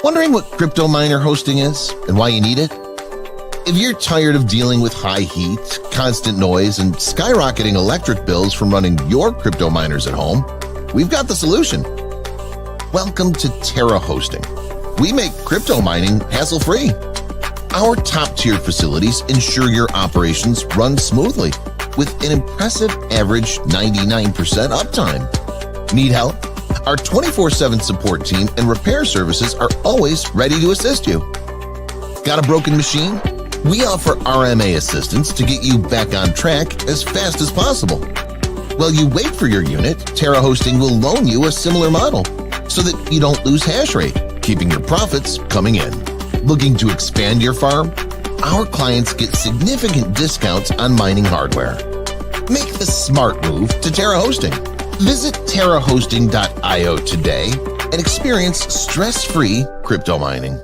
Wondering what crypto miner hosting is and why you need it? If you're tired of dealing with high heat, constant noise, and skyrocketing electric bills from running your crypto miners at home, we've got the solution. Welcome to Tera Hosting. We make crypto mining hassle-free. Our top-tier facilities ensure your operations run smoothly with an impressive average 99% uptime. Need help? Our 24/7 support team and repair services are always ready to assist you. Got a broken machine? We offer RMA assistance to get you back on track as fast as possible. While you wait for your unit, Tera Hosting will loan you a similar model so that you don't lose hash rate, keeping your profits coming in. Looking to expand your farm? our clients get significant discounts on mining hardware. Make the smart move to Tera Hosting. Visit TeraHosting.io today and experience stress-free crypto mining.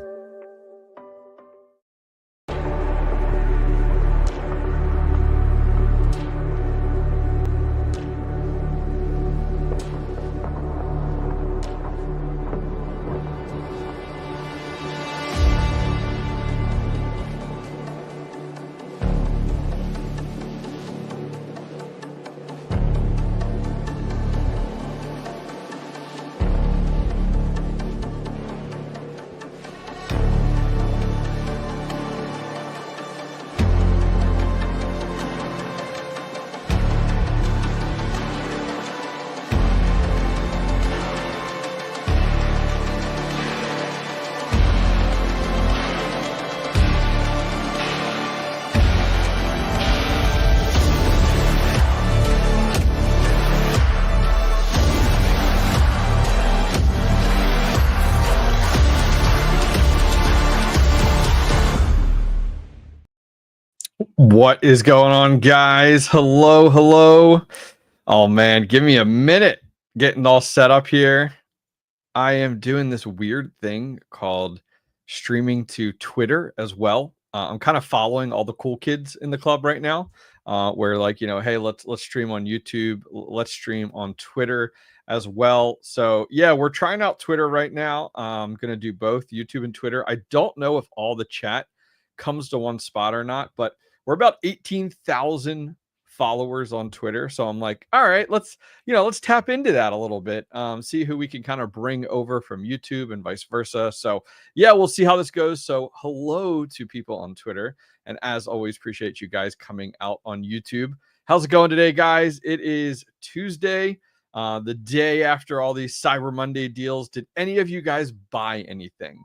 What is going on, guys? Hello. Oh man, give me a minute getting all set up here. I am doing this weird thing called streaming to Twitter as well. I'm kind of following all the cool kids in the club right now, where like, hey, let's stream on YouTube, let's stream on Twitter as well. So yeah, we're trying out Twitter right now. I'm gonna do both YouTube and Twitter. I don't know if all the chat comes to one spot or not, but we're about 18,000 followers on Twitter. So I'm like, all right, let's tap into that a little bit, see who we can kind of bring over from YouTube and vice versa. So yeah, we'll see how this goes. So hello to people on Twitter. And as always, appreciate you guys coming out on YouTube. How's it going today, guys? It is Tuesday, the day after all these Cyber Monday deals. Did any of you guys buy anything?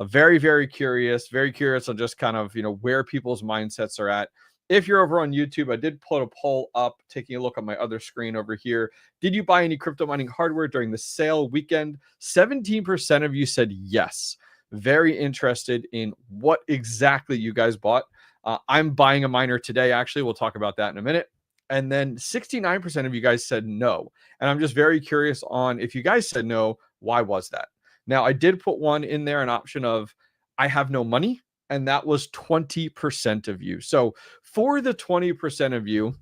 Very, very curious on just kind of, where people's mindsets are at. If you're over on YouTube, I did put a poll up, taking a look on my other screen over here. Did you buy any crypto mining hardware during the sale weekend? 17% of you said yes. Very interested in what exactly you guys bought. I'm buying a miner today, actually. We'll talk about that in a minute. And then 69% of you guys said no. And I'm just very curious on, if you guys said no, why was that? Now, I did put one in there, an option of I have no money, and that was 20% of you. So for the 20% of you, I'm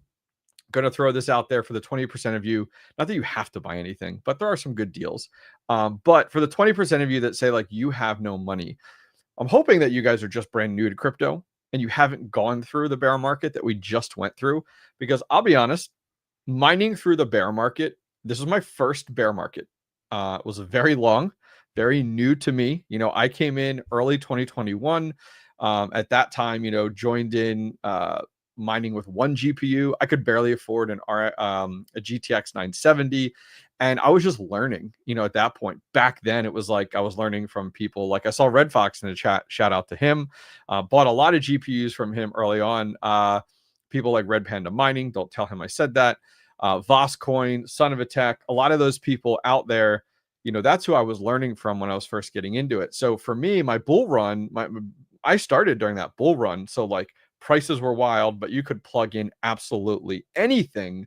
going to throw this out there for the 20% of you, not that you have to buy anything, but there are some good deals. But for the 20% of you that say like you have no money, I'm hoping that you guys are just brand new to crypto and you haven't gone through the bear market that we just went through, because I'll be honest, mining through the bear market, this was my first bear market. It was very long, very new to me. I came in early 2021. At that time, joined in mining with one GPU. I could barely afford a GTX 970. And I was just learning, at that point. Back then, it was like I was learning from people. Like I saw Red Fox in the chat. Shout out to him. Bought a lot of GPUs from him early on. People like Red Panda Mining. Don't tell him I said that. Voscoin, Son of a Tech. A lot of those people out there, that's who I was learning from when I was first getting into it. So for me, my bull run, I started during that bull run. So like prices were wild, but you could plug in absolutely anything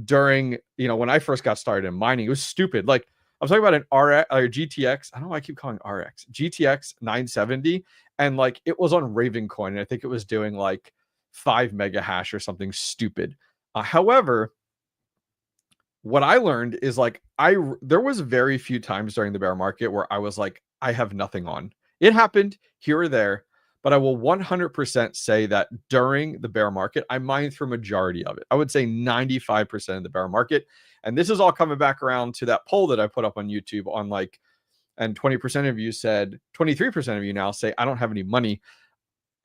during, when I first got started in mining. It was stupid. Like I'm talking about an RX or GTX. I don't know why I keep calling RX GTX 970. And like it was on Ravencoin. And I think it was doing like 5 mega hash or something stupid. However, what I learned is like there was very few times during the bear market where I was like, I have nothing on. It happened here or there, but I will 100% say that during the bear market, I mined through majority of it. I would say 95% of the bear market. And this is all coming back around to that poll that I put up on YouTube on like, and 20% of you said, 23% of you now say, I don't have any money.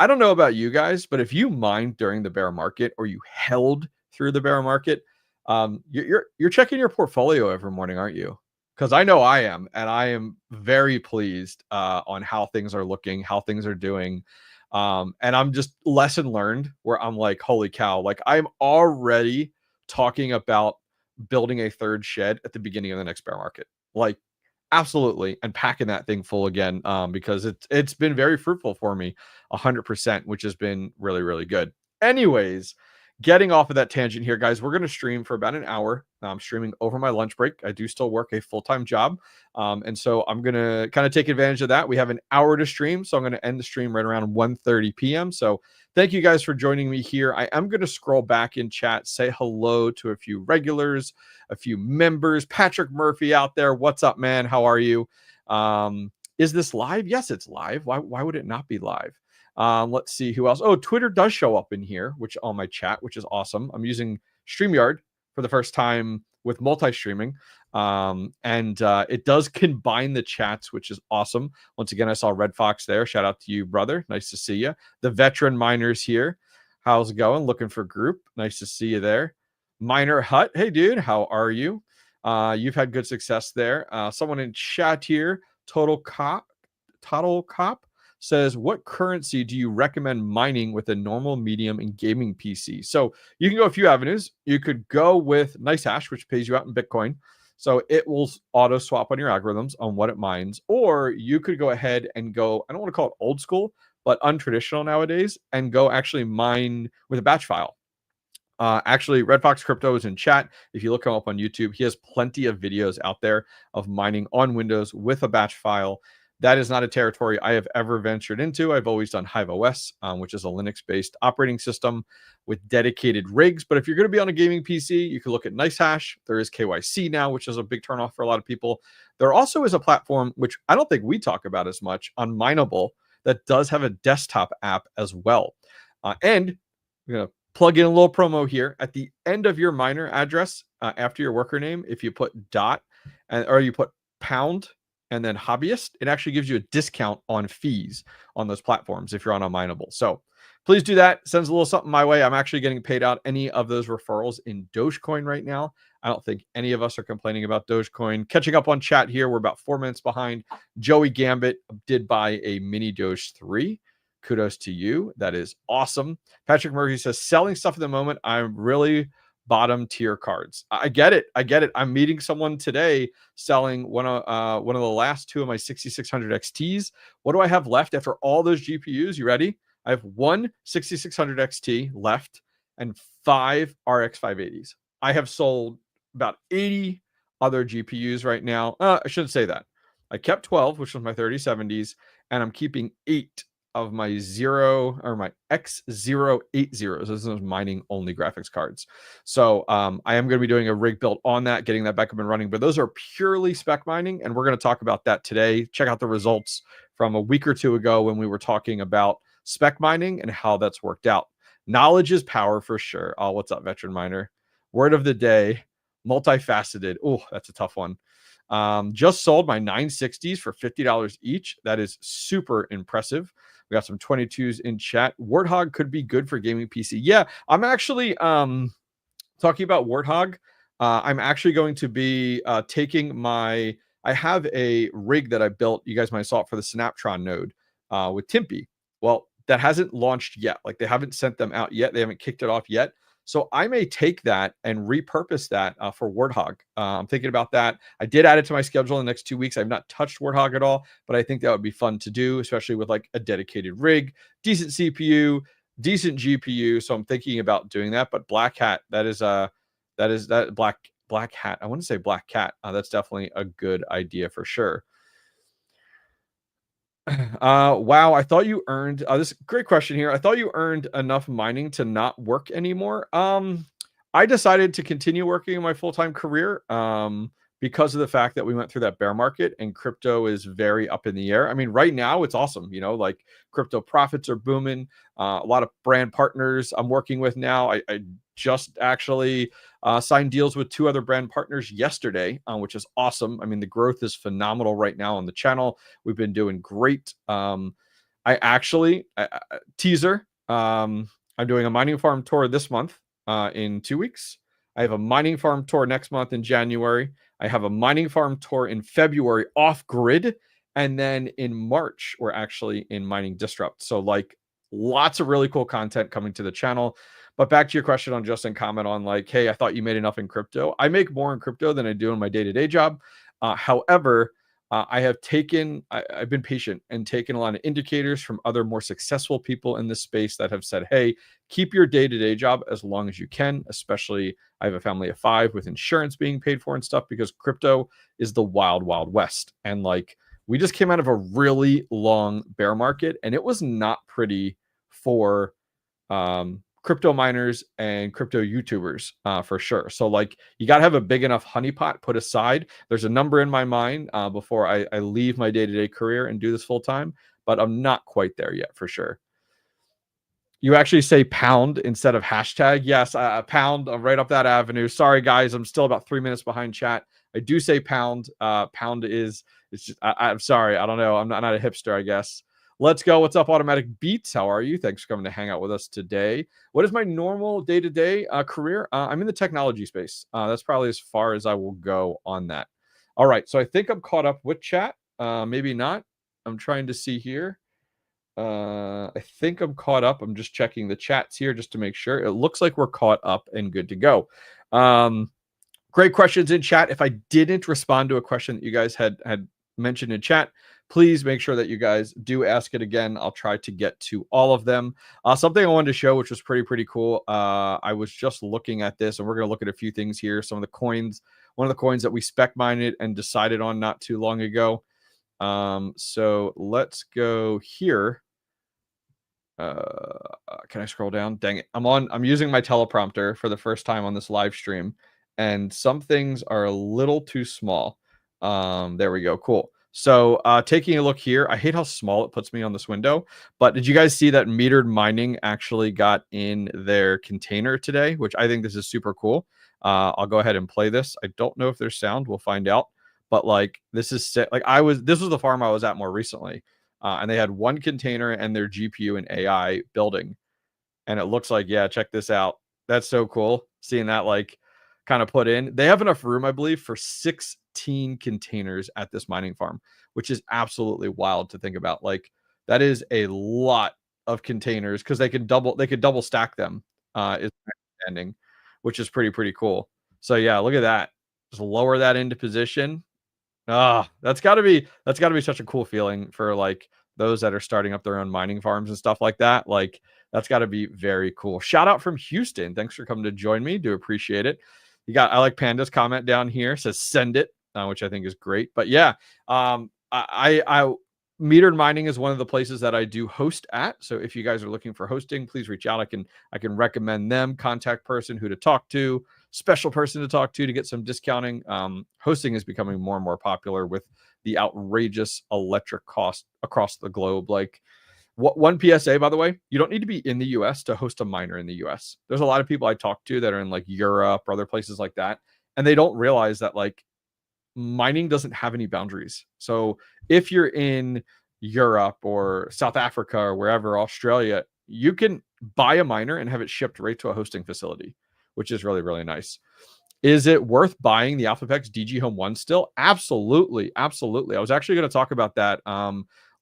I don't know about you guys, but if you mined during the bear market or you held through the bear market, you're checking your portfolio every morning, aren't you? Because I know I am, and I am very pleased on how things are looking, how things are doing. And I'm just lesson learned where I'm like, holy cow, like I'm already talking about building a third shed at the beginning of the next bear market. Like absolutely, and packing that thing full again, because it's been very fruitful for me, 100%, which has been really, really good. Anyways, getting off of that tangent here, guys, we're going to stream for about an hour. I'm streaming over my lunch break. I do still work a full-time job, and so I'm going to kind of take advantage of that. We have an hour to stream, so I'm going to end the stream right around 1:30 p.m. So thank you guys for joining me here. I am going to scroll back in chat, say hello to a few regulars, a few members. Patrick Murphy out there, what's up, man? How are you? Is this live? Yes, it's live. Why would it not be live? Let's see who else. Oh, Twitter does show up in here, which on my chat, which is awesome. I'm using StreamYard for the first time with multi-streaming. And it does combine the chats, which is awesome. Once again, I saw Red Fox there. Shout out to you, brother. Nice to see you. The veteran miners here. How's it going? Looking for group. Nice to see you there. Miner Hut. Hey, dude. How are you? You've had good success there. Someone in chat here, Total Cop, says, what currency do you recommend mining with a normal, medium, and gaming PC? So you can go a few avenues. You could go with NiceHash, which pays you out in Bitcoin. So it will auto swap on your algorithms on what it mines. Or you could go ahead and go, I don't want to call it old school, but untraditional nowadays, and go actually mine with a batch file. Actually, Red Fox Crypto is in chat. If you look him up on YouTube, he has plenty of videos out there of mining on Windows with a batch file. That is not a territory I have ever ventured into. I've always done HiveOS, which is a Linux-based operating system with dedicated rigs. But if you're going to be on a gaming PC, you can look at NiceHash. There is KYC now, which is a big turnoff for a lot of people. There also is a platform, which I don't think we talk about as much, on Mineable, that does have a desktop app as well. And I'm going to plug in a little promo here. At the end of your miner address, after your worker name, if you put dot, or you put pound, and then hobbyist, it actually gives you a discount on fees on those platforms if you're on a Mineable. So please do that. Sends a little something my way. I'm actually getting paid out any of those referrals in Dogecoin right now. I don't think any of us are complaining about Dogecoin. Catching up on chat here. We're about 4 minutes behind. Joey Gambit did buy a mini Doge 3. Kudos to you. That is awesome. Patrick Murphy says, selling stuff at the moment, I'm really bottom tier cards. I get it. I'm meeting someone today selling one of the last two of my 6600 XTs. What do I have left after all those GPUs? You ready? I have one 6600 XT left and 5 RX 580s. I have sold about 80 other GPUs right now. I shouldn't say that. I kept 12, which was my 3070s, and I'm keeping 8 of my my 𝐋𝐸80s. This is mining only graphics cards. So I am going to be doing a rig build on that, getting that back up and running. But those are purely spec mining, and we're going to talk about that today. Check out the results from a week or two ago when we were talking about spec mining and how that's worked out. Knowledge is power for sure. Oh, what's up, veteran miner? Word of the day, multifaceted. Oh, that's a tough one. Just sold my 960s for $50 each. That is super impressive. We got some 22s in chat. Warthog could be good for gaming PC. Yeah, I'm actually talking about Warthog. I'm actually going to be taking my... I have a rig that I built. You guys might have saw it for the Synaptron node with Timpy. Well, that hasn't launched yet. Like, they haven't sent them out yet. They haven't kicked it off yet. So I may take that and repurpose that for Warthog. I'm thinking about that. I did add it to my schedule in the next 2 weeks. I've not touched Warthog at all, but I think that would be fun to do, especially with like a dedicated rig, decent CPU, decent GPU. So I'm thinking about doing that. But Black Hat, that Black Hat. I want to say Black Cat. That's definitely a good idea for sure. Wow, I thought you earned this great question here. I thought you earned enough mining to not work anymore. I decided to continue working in my full-time career because of the fact that we went through that bear market and crypto is very up in the air. I mean, right now it's awesome, you know, like crypto profits are booming. A lot of brand partners I'm working with now. I just actually signed deals with 2 other brand partners yesterday, which is awesome. I mean, the growth is phenomenal right now on the channel. We've been doing great. Teaser, I'm doing a mining farm tour this month in 2 weeks. I have a mining farm tour next month in January. I have a mining farm tour in February off grid. And then in March, we're actually in Mining Disrupt. So like lots of really cool content coming to the channel. But back to your question on Justin comment on like, hey, I thought you made enough in crypto. I make more in crypto than I do in my day-to-day job. However, I've been patient and taken a lot of indicators from other more successful people in this space that have said, hey, keep your day-to-day job as long as you can. Especially, I have a family of 5 with insurance being paid for and stuff, because crypto is the wild, wild west. And like, we just came out of a really long bear market, and it was not pretty for crypto miners and crypto YouTubers for sure. So like, you got to have a big enough honeypot put aside. There's a number in my mind before I leave my day-to-day career and do this full time, but I'm not quite there yet for sure. You actually say pound instead of hashtag. Yes, pound. I'm right up that avenue. Sorry, guys. I'm still about 3 minutes behind chat. I do say pound. Pound is, it's just, I'm sorry. I don't know. I'm not a hipster, I guess. Let's go. What's up, Automatic Beats? How are you? Thanks for coming to hang out with us today. What is my normal day-to-day career? I'm in the technology space. That's probably as far as I will go on that. All right. So I think I'm caught up with chat. Maybe not. I'm trying to see here. I think I'm caught up. I'm just checking the chats here just to make sure. It looks like we're caught up and good to go. Great questions in chat. If I didn't respond to a question that you guys had mentioned in chat, please make sure that you guys do ask it again. I'll try to get to all of them. Something I wanted to show, which was pretty cool. I was just looking at this, and we're going to look at a few things here. Some of the coins, one of the coins that we spec mined and decided on not too long ago. So let's go here. Can I scroll down? Dang it. I'm using my teleprompter for the first time on this live stream, and some things are a little too small. There we go. Cool. So taking a look here, I hate how small it puts me on this window, but did you guys see that Metered Mining actually got in their container today, which I think this is super cool. I'll go ahead and play this. I don't know if there's sound. We'll find out. But like, this is like, this was the farm I was at more recently. And they had one container and their GPU and AI building. And it looks like, yeah, check this out. That's so cool. Seeing that like kind of put in. They have enough room, I believe, for 16 containers at this mining farm, which is absolutely wild to think about. Like, that is a lot of containers, because they could double stack them, is my understanding, which is pretty cool. So yeah, look at that. Just lower that into position. That's gotta be such a cool feeling for like those that are starting up their own mining farms and stuff like that. Like, that's got to be very cool. Shout out from Houston. Thanks for coming to join me. Do appreciate it. I like Panda's comment down here, says send it, which I think is great. But yeah, I Metered Mining is one of the places that I do host at. So if you guys are looking for hosting, please reach out. I can recommend them, contact person who to talk to, special person to talk to get some discounting. Hosting is becoming more and more popular with the outrageous electric cost across the globe. Like, one PSA, by the way, you don't need to be in the US to host a miner in the US. There's a lot of people I talk to that are in like Europe or other places like that, and they don't realize that like mining doesn't have any boundaries. So if you're in Europe or South Africa or wherever, Australia, you can buy a miner and have it shipped right to a hosting facility, which is really nice. Is it worth buying the 𝐓𝐵𝐴𝐻 DG Home 1 still? Absolutely. I was actually going to talk about that.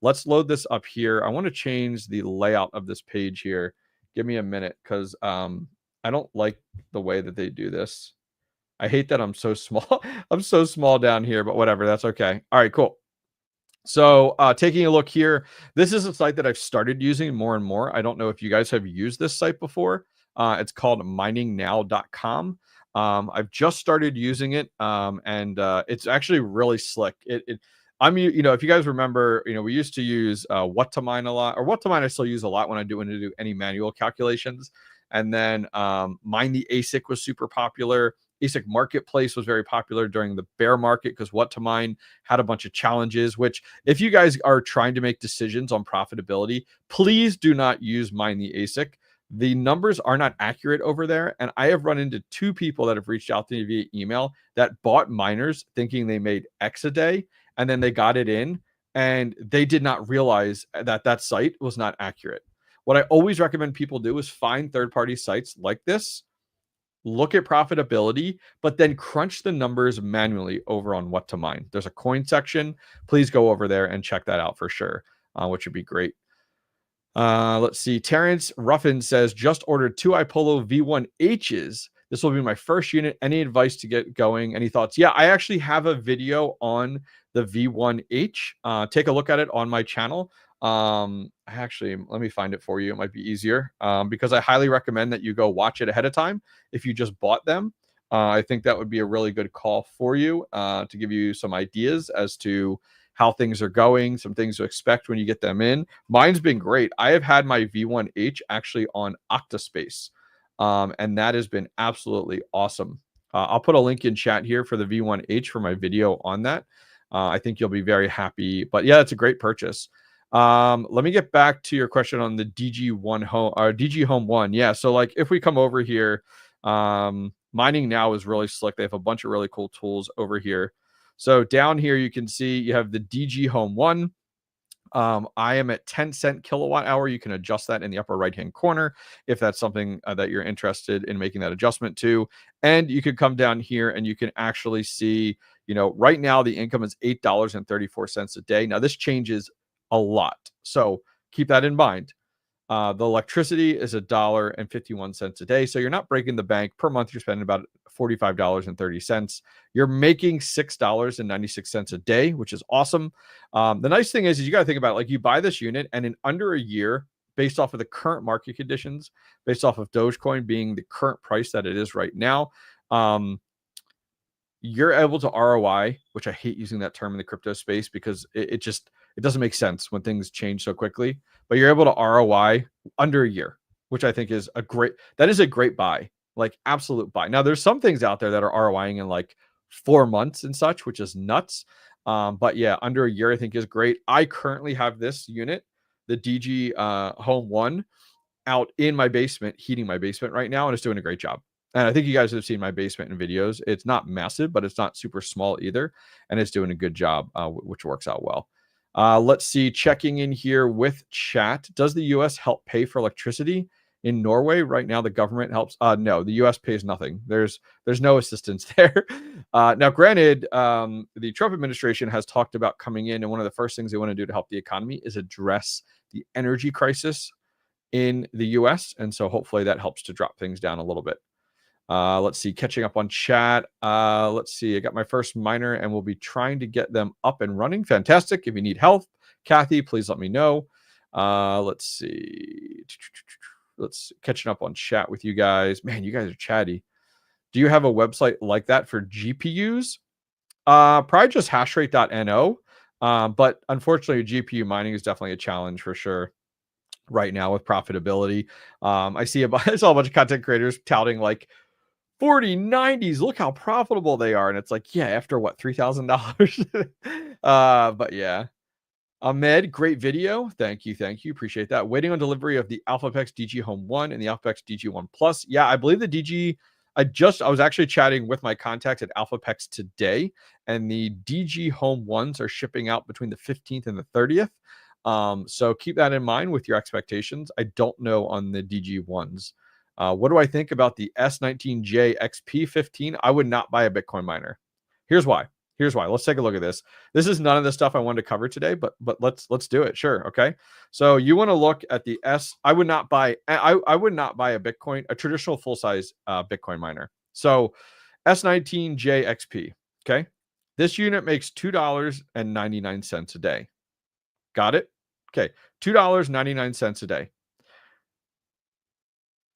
Let's load this up here. I want to change the layout of this page here. Give me a minute, because I don't like the way that they do this. I hate that I'm so small. I'm so small down here, but whatever. That's okay. All right, cool. So taking a look here, this is a site that I've started using more and more. I don't know if you guys have used this site before. It's called miningnow.com. I've just started using it, and it's actually really slick. If you guys remember, we used to use What2Mine a lot, or What2Mine I still use a lot when I want to do any manual calculations. And then Mine the ASIC was super popular. ASIC Marketplace was very popular during the bear market, because What2Mine had a bunch of challenges, which if you guys are trying to make decisions on profitability, please do not use Mine the ASIC. The numbers are not accurate over there. And I have run into 2 people that have reached out to me via email that bought miners thinking they made X a day, and then they got it in and they did not realize that that site was not accurate. What I always recommend people do is find third-party sites like this, look at profitability, but then crunch the numbers manually over on What2Mine. There's a coin section. Please go over there and check that out for sure, which would be great. Let's see. Terrence Ruffin says, just ordered 2 iPolo V1Hs. This will be my first unit. Any advice to get going? Any thoughts? Yeah, I actually have a video on the V1H. Take a look at it on my channel. Actually, let me find it for you. It might be easier because I highly recommend that you go watch it ahead of time if you just bought them. I think that would be a really good call for you to give you some ideas as to how things are going, some things to expect when you get them in. Mine's been great. I have had my V1H actually on Octaspace, and that has been absolutely awesome. I'll put a link in chat here for the V1H for my video on that. I think you'll be very happy. But yeah, it's a great purchase. Let me get back to your question on the DG1 home or DG Home 1. Yeah, so like if we come over here, mining now is really slick. They have a bunch of really cool tools over here. So down here you can see you have the DG Home 1. I am at 10 cent kilowatt hour. You can adjust that in the upper right hand corner if that's something that you're interested in making that adjustment to. And you can come down here and you can actually see, you know, right now the income is $8.34 a day. Now this changes a lot, so keep that in mind. The electricity is $1.51 a day, so you're not breaking the bank. Per month you're spending about $45.30. You're making $6.96 a day, which is awesome. The nice thing is you got to think about it, like you buy this unit and in under a year, based off of the current market conditions, based off of Dogecoin being the current price that it is right now, you're able to ROI, which I hate using that term in the crypto space because it doesn't make sense when things change so quickly, but you're able to ROI under a year, which I think is a great buy, like absolute buy. Now there's some things out there that are ROIing in like 4 months and such, which is nuts. But yeah, under a year I think is great. I currently have this unit, the DG Home 1, out in my basement, heating my basement right now, and it's doing a great job. And I think you guys have seen my basement in videos. It's not massive, but it's not super small either. And it's doing a good job, which works out well. Let's see, checking in here with chat. Does the U.S. help pay for electricity in Norway? Right now, the government helps. No, the U.S. pays nothing. There's no assistance there. Now, granted, the Trump administration has talked about coming in, and one of the first things they want to do to help the economy is address the energy crisis in the U.S. And so hopefully that helps to drop things down a little bit. Let's see, catching up on chat. Let's see, I got my first miner and we'll be trying to get them up and running. Fantastic. If you need help, Kathy, please let me know. Let's see. Let's catching up on chat with you guys. Man, you guys are chatty. Do you have a website like that for GPUs? Probably just hashrate.no. But unfortunately, GPU mining is definitely a challenge for sure right now with profitability. I saw a bunch of content creators touting like 4090s, look how profitable they are, and it's like, yeah, after what, $3,000. But yeah, Ahmed, great video, thank you, appreciate that. Waiting on delivery of the 𝐶PEX DG Home 1 and the 𝐶PEX DG 1 Plus. Yeah, I believe the DG, I was actually chatting with my contacts at 𝐶PEX today, and the DG Home 1s are shipping out between the 15th and the 30th. So keep that in mind with your expectations. I don't know on the DG 1s. What do I think about the S19J XP15? I would not buy a Bitcoin miner. Here's why. Let's take a look at this. This is none of the stuff I wanted to cover today, but let's do it. Sure. Okay. So you want to look at the I would not buy a Bitcoin, a traditional full-size Bitcoin miner. So S19J XP. Okay. This unit makes $2.99 a day. Got it? Okay. $2.99 a day.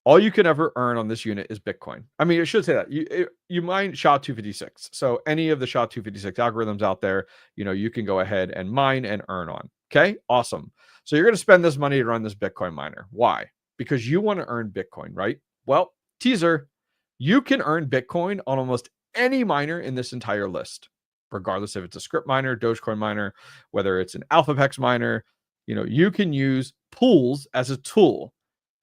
All you can ever earn on this unit is Bitcoin. I mean, I should say that you mine SHA-256. So any of the SHA-256 algorithms out there, you know, you can go ahead and mine and earn on. Okay, awesome. So you're going to spend this money to run this Bitcoin miner. Why? Because you want to earn Bitcoin, right? Well, teaser, you can earn Bitcoin on almost any miner in this entire list, regardless if it's a script miner, Dogecoin miner, whether it's an 𝐶PEX miner. You know, you can use pools as a tool.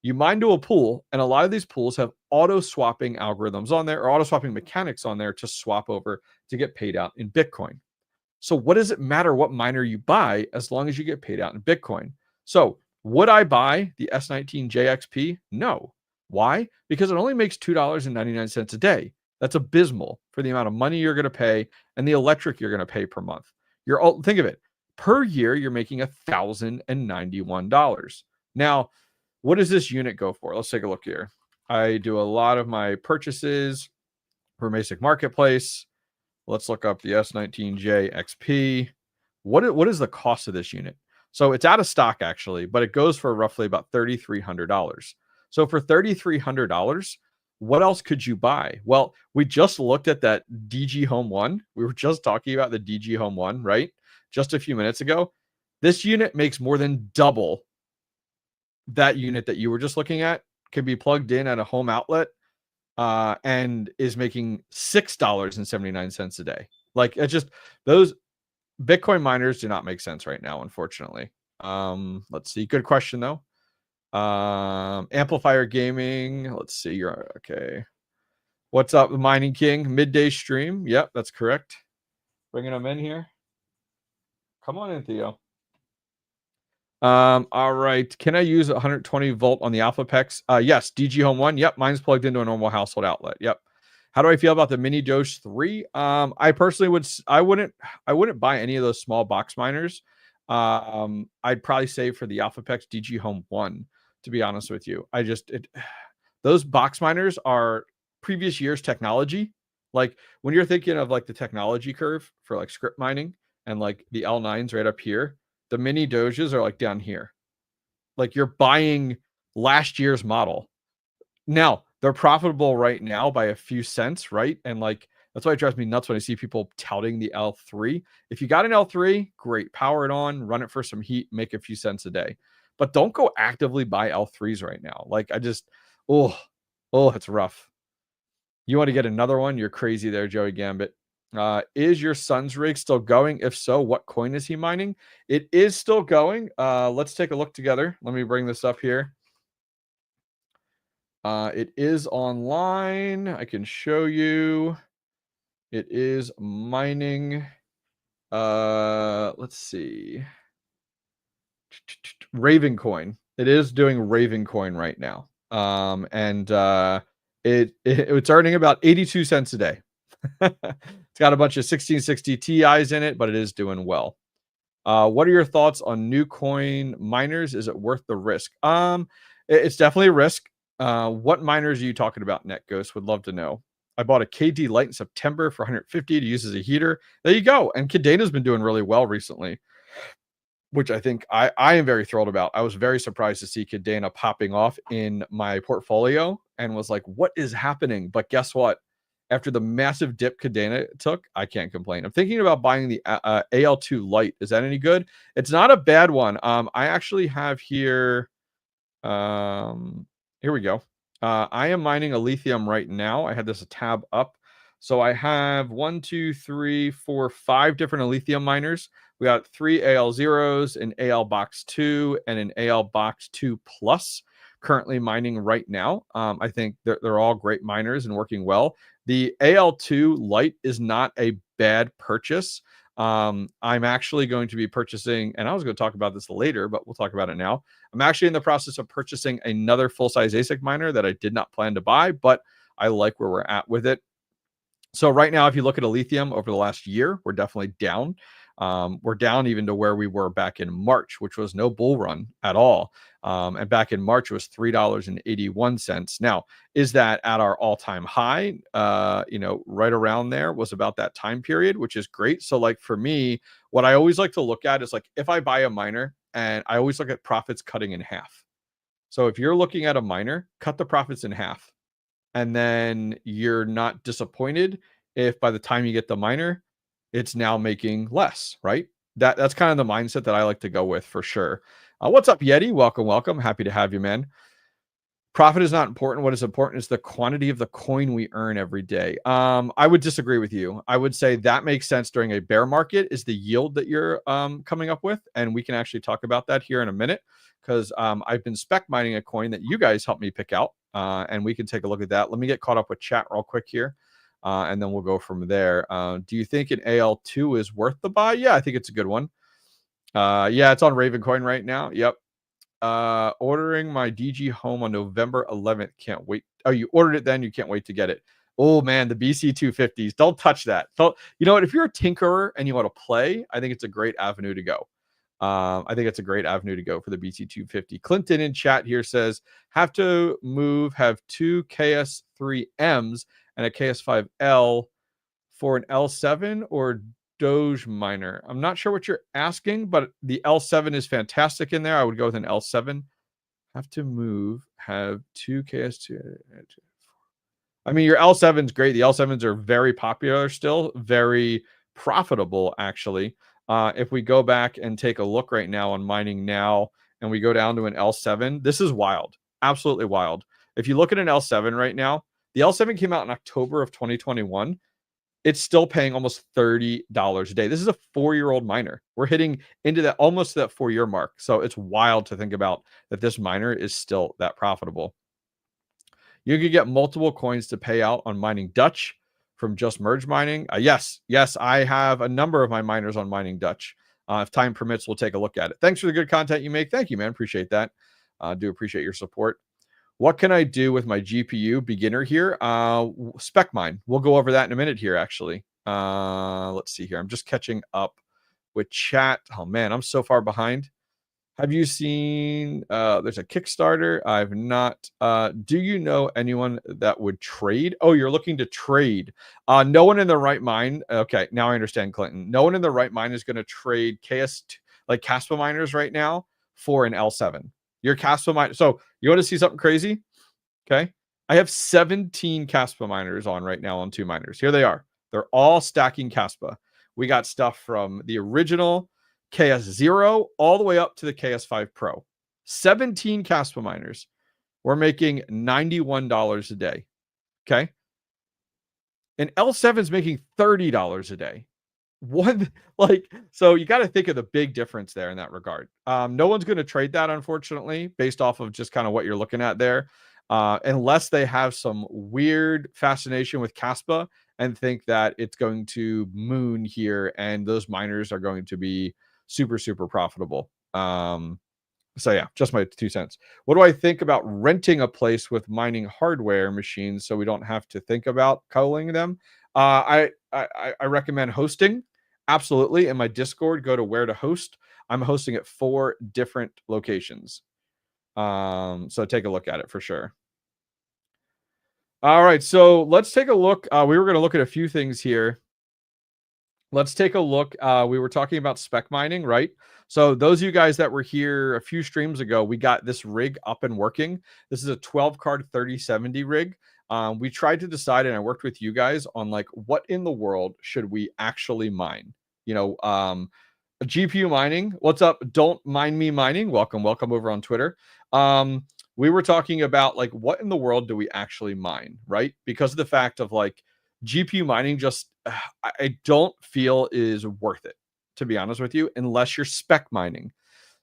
You mine to a pool, and a lot of these pools have auto swapping algorithms on there or auto swapping mechanics on there to swap over to get paid out in Bitcoin. So what does it matter what miner you buy as long as you get paid out in Bitcoin? So would I buy the S19J XP? No. Why? Because it only makes $2.99 a day. That's abysmal for the amount of money you're going to pay and the electric you're going to pay per month. Think of it. Per year, you're making $1,091. Now, what does this unit go for? Let's take a look here. I do a lot of my purchases from ASIC Marketplace. Let's look up the S19J XP. What is the cost of this unit? So it's out of stock actually, but it goes for roughly about $3,300. So for $3,300, what else could you buy? Well, we just looked at that DG Home 1. We were just talking about the DG Home 1, right? Just a few minutes ago. This unit makes more than double that unit that you were just looking at. Can be plugged in at a home outlet and is making $6.79 a day. Like, it's just, those Bitcoin miners do not make sense right now, unfortunately. Let's see. Good question though. Amplifier Gaming. Let's see. You're okay. What's up, Mining King? Midday stream. Yep, that's correct. Bringing them in here. Come on in, Theo. All right. Can I use 120 volt on the 𝐴𝐵𝐴𝐵𝐿? Yes. DG Home 1. Yep. Mine's plugged into a normal household outlet. Yep. How do I feel about the Mini Doge 3? I personally I wouldn't buy any of those small box miners. I'd probably save for the 𝐴𝐵𝐴𝐵𝐿 DG Home 1, to be honest with you. Those box miners are previous year's technology. Like, when you're thinking of like the technology curve for like script mining and like the L9s right up here, the Mini Doges are like down here. Like, you're buying last year's model. Now, they're profitable right now by a few cents, right? And like, that's why it drives me nuts when I see people touting the L3. If you got an L3, great. Power it on, run it for some heat, make a few cents a day. But don't go actively buy L3s right now. Like, it's rough. You want to get another one? You're crazy there, Joey Gambit. Is your son's rig still going? If so, what coin is he mining? It is still going. Let's take a look together. Let me bring this up here. It is online. I can show you. It is mining. Let's see. Raven coin. It is doing Raven coin right now. It's earning about 82 cents a day. It's got a bunch of 1660 Ti's in it, but it is doing well. What are your thoughts on new coin miners? Is it worth the risk? It's definitely a risk. What miners are you talking about, NetGhost? Would love to know. I bought a KD Lite in September for 150 to use as a heater. There you go. And Kadana's been doing really well recently, which I think I am very thrilled about. I was very surprised to see Kadana popping off in my portfolio and was like, what is happening? But guess what? After the massive dip Kadana took, I can't complain. I'm thinking about buying the AL2 Lite. Is that any good? It's not a bad one. I actually have here. Here we go. I am mining a lithium right now. I had this tab up. So I have 1, 2, 3, 4, 5 different lithium miners. We got 3 AL0s, an AL-Box2, and an AL-Box2 Plus currently mining right now. I think they're all great miners and working well. The AL2 Lite is not a bad purchase. I'm actually going to be purchasing, and I was going to talk about this later, but we'll talk about it now. I'm actually in the process of purchasing another full-size ASIC miner that I did not plan to buy, but I like where we're at with it. So right now, if you look at a lithium over the last year, we're definitely down. We're down even to where we were back in March, which was no bull run at all. And back in March, it was $3.81. Now, is that at our all-time high? Right around there was about that time period, which is great. So like for me, what I always like to look at is like, if I buy a miner, and I always look at profits cutting in half. So if you're looking at a miner, cut the profits in half. And then you're not disappointed if by the time you get the miner, it's now making less, right? That's kind of the mindset that I like to go with for sure. What's up, Yeti? Welcome. Happy to have you, man. Profit is not important. What is important is the quantity of the coin we earn every day. I would disagree with you. I would say that makes sense during a bear market is the yield that you're coming up with. And we can actually talk about that here in a minute because I've been spec mining a coin that you guys helped me pick out. And we can take a look at that. Let me get caught up with chat real quick here. And then we'll go from there. Do you think an AL2 is worth the buy? Yeah, I think it's a good one. Yeah, it's on Ravencoin right now. Yep. Ordering my DG home on November 11th. Can't wait. Oh, you ordered it then? You can't wait to get it. Oh, man, the BC250s. Don't touch that. So, you know what? If you're a tinkerer and you want to play, I think it's a great avenue to go. I think it's a great avenue to go for the BC250. Clinton in chat here says, have 2 KS3Ms and a KS5L for an L7 or Doge miner? I'm not sure what you're asking, but the L7 is fantastic in there. I would go with an L7. Have to move, have 2 KS2. I mean, your L7 is great. The L7s are very popular still, very profitable, actually. If we go back and take a look right now on mining now, and we go down to an L7, this is wild, absolutely wild. If you look at an L7 right now, the L7 came out in October of 2021. It's still paying almost $30 a day. This is a 4-year-old miner. We're hitting into that almost that 4-year mark. So it's wild to think about that this miner is still that profitable. You could get multiple coins to pay out on mining Dutch from just merge mining. Yes, I have a number of my miners on mining Dutch. If time permits, we'll take a look at it. Thanks for the good content you make. Thank you, man. Appreciate that. Do appreciate your support. What can I do with my GPU beginner here? Spec mine. We'll go over that in a minute here, actually. Let's see here. I'm just catching up with chat. Oh, man, I'm so far behind. Have you seen, there's a Kickstarter. I've not. Do you know anyone that would trade? Oh, you're looking to trade. No one in the right mind. Okay, now I understand, Clinton. No one in the right mind is going to trade like Kaspa miners right now for an L7. Your Kaspa miner. So you want to see something crazy? Okay. I have 17 Kaspa miners on right now on 2 miners. Here they are. They're all stacking Kaspa. We got stuff from the original KS0 all the way up to the KS5 Pro. 17 Kaspa miners. We're making $91 a day. Okay. And L7 is making $30 a day. So you got to think of the big difference there in that regard. No one's going to trade that, unfortunately, based off of just kind of what you're looking at there, unless they have some weird fascination with Kaspa and think that it's going to moon here and those miners are going to be super, super profitable. So yeah, just my 2 cents. What do I think about renting a place with mining hardware machines so we don't have to think about culling them? I recommend hosting. Absolutely. In my Discord, go to where to host. I'm hosting at 4 different locations. So take a look at it for sure. All right. So let's take a look. We were going to look at a few things here. Let's take a look. We were talking about spec mining, right? So those of you guys that were here a few streams ago, we got this rig up and working. This is a 12 card 3070 rig. We tried to decide, and I worked with you guys on like, what in the world should we actually mine? You know, GPU mining. What's up? Don't mind me mining. Welcome over on Twitter. We were talking about like, what in the world do we actually mine, right? Because of the fact of like GPU mining, just I don't feel is worth it, to be honest with you, unless you're spec mining.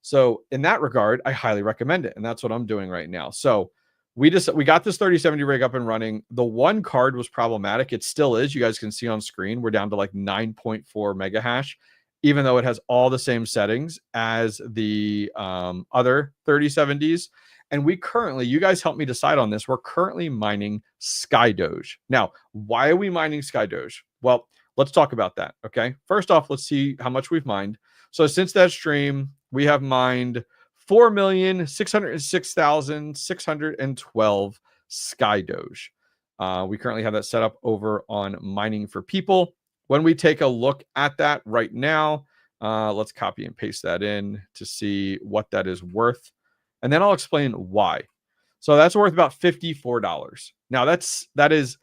So in that regard, I highly recommend it, and that's what I'm doing right now. So we got this 3070 rig up and running. The one card was problematic. It still is. You guys can see on screen, we're down to like 9.4 mega hash, even though it has all the same settings as the other 3070s. And we currently, you guys helped me decide on this. We're currently mining SkyDoge. Now, why are we mining SkyDoge? Well, let's talk about that. Okay. First off, let's see how much we've mined. So since that stream, we have mined 4,606,612 SkyDoge. We currently have that set up over on Mining for People. When we take a look at that right now, let's copy and paste that in to see what that is worth. And then I'll explain why. So that's worth about $54. Now that is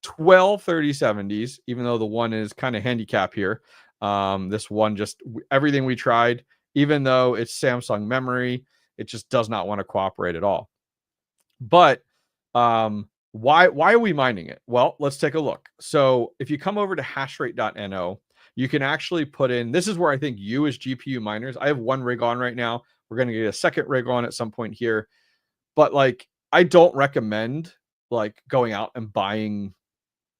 12 3070s, even though the one is kind of handicap here. This one, just everything we tried, even though it's Samsung memory, it just does not want to cooperate at all. But why are we mining it? Well, let's take a look. So if you come over to hashrate.no, you can actually put in, this is where I think you as GPU miners, I have 1 rig on right now. We're going to get a second rig on at some point here. But like, I don't recommend like going out and buying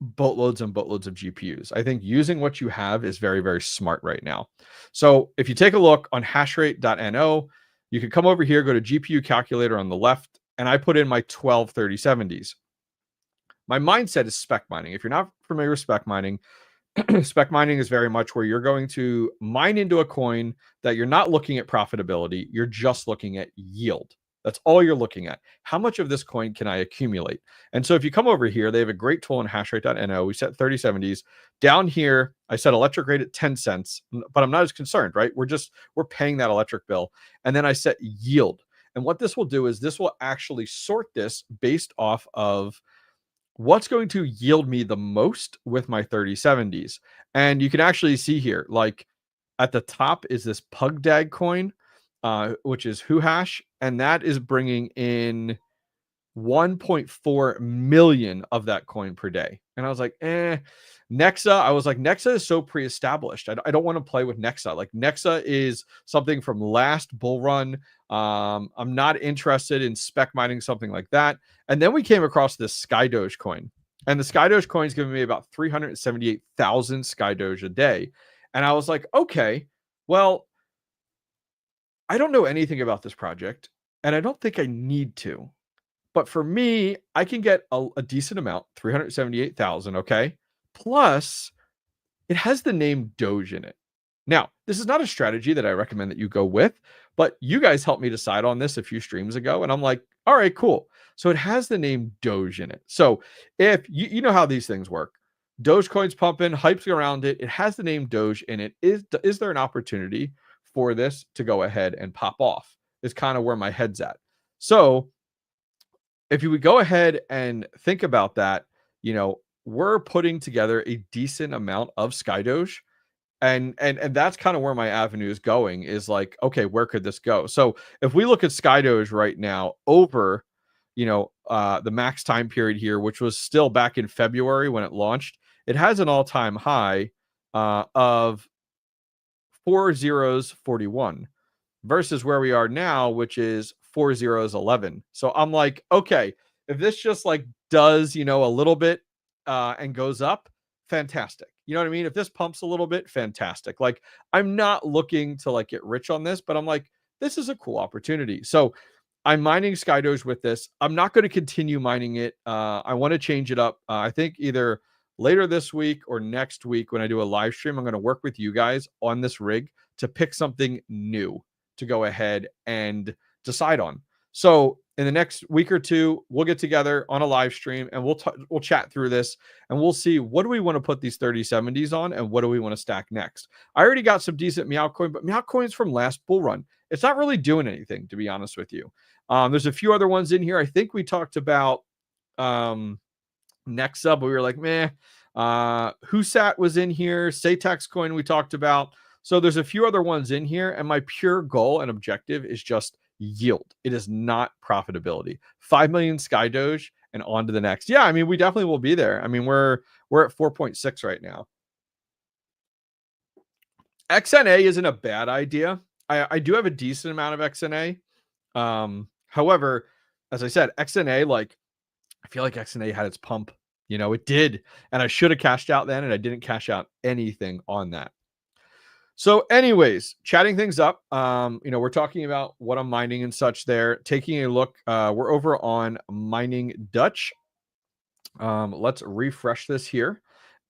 boatloads and boatloads of GPUs. I think using what you have is very, very smart right now. So if you take a look on hashrate.no, you can come over here, go to GPU calculator on the left, and I put in my 12 3070s. My mindset is spec mining. If you're not familiar with spec mining, spec mining is very much where you're going to mine into a coin that you're not looking at profitability. You're just looking at yield. That's all you're looking at. How much of this coin can I accumulate? And so if you come over here, they have a great tool in hashrate.no. We set 3070s. Down here, I set electric rate at 10 cents, but I'm not as concerned, right? We're paying that electric bill. And then I set yield. And what this will do is this will actually sort this based off of what's going to yield me the most with my 3070s. And you can actually see here, like at the top is this PugDag coin, which is 𝐓𝐫𝐻, and that is bringing in 1.4 million of that coin per day. And I was like, Nexa, I was like, Nexa is so pre-established. I don't want to play with Nexa. Like Nexa is something from last bull run. I'm not interested in spec mining something like that. And then we came across this �սկ𝐲𝐻 coin. And the �սկ𝐲𝐻 coin is giving me about 378,000 �սկ𝐲𝐻 a day. And I was like, okay, well, I don't know anything about this project, and I don't think I need to. But for me, I can get a decent amount, 378,000, okay? Plus, it has the name Doge in it. Now, this is not a strategy that I recommend that you go with, but you guys helped me decide on this a few streams ago, and I'm like, all right, cool. So it has the name Doge in it. So if you know how these things work, Dogecoin's pumping, hype's around it. It has the name Doge in it. Is there an opportunity for this to go ahead and pop off? Is kind of where my head's at. So if you would go ahead and think about that, we're putting together a decent amount of �սկ𝐲𝐻, and that's kind of where my avenue is going, is like, okay, where could this go? So if we look at �սկ𝐲𝐻 right now over, the max time period here, which was still back in February when it launched, it has an all-time high of 4041 versus where we are now, which is 4011. So I'm like, okay, if this just like does, a little bit and goes up, fantastic. You know what I mean? If this pumps a little bit, fantastic. Like, I'm not looking to like get rich on this, but I'm like, this is a cool opportunity. So I'm mining �սկ𝐲𝐻 with this. I'm not going to continue mining it. I want to change it up. I think either later this week or next week when I do a live stream, I'm going to work with you guys on this rig to pick something new to go ahead and decide on. So in the next week or two, we'll get together on a live stream and we'll chat through this, and we'll see what do we want to put these 3070s on and what do we want to stack next. I already got some decent Meow coin, but Meow coin's from last bull run. It's not really doing anything, to be honest with you. There's a few other ones in here. I think we talked about Nexa, but we were like, meh. 𝐓𝐶at was in here. Satex coin we talked about. So there's a few other ones in here, and my pure goal and objective is just yield. It is not profitability. 5 million �սկ𝐲𝐻 and on to the next. Yeah, I mean, we definitely will be there. I mean, we're at 4.6 right now. XNA isn't a bad idea. I do have a decent amount of XNA. However, as I said, XNA, like, I feel like XNA had its pump. It did. And I should have cashed out then, and I didn't cash out anything on that. So anyways, chatting things up, we're talking about what I'm mining and such there. Taking a look, we're over on Mining Dutch. Let's refresh this here.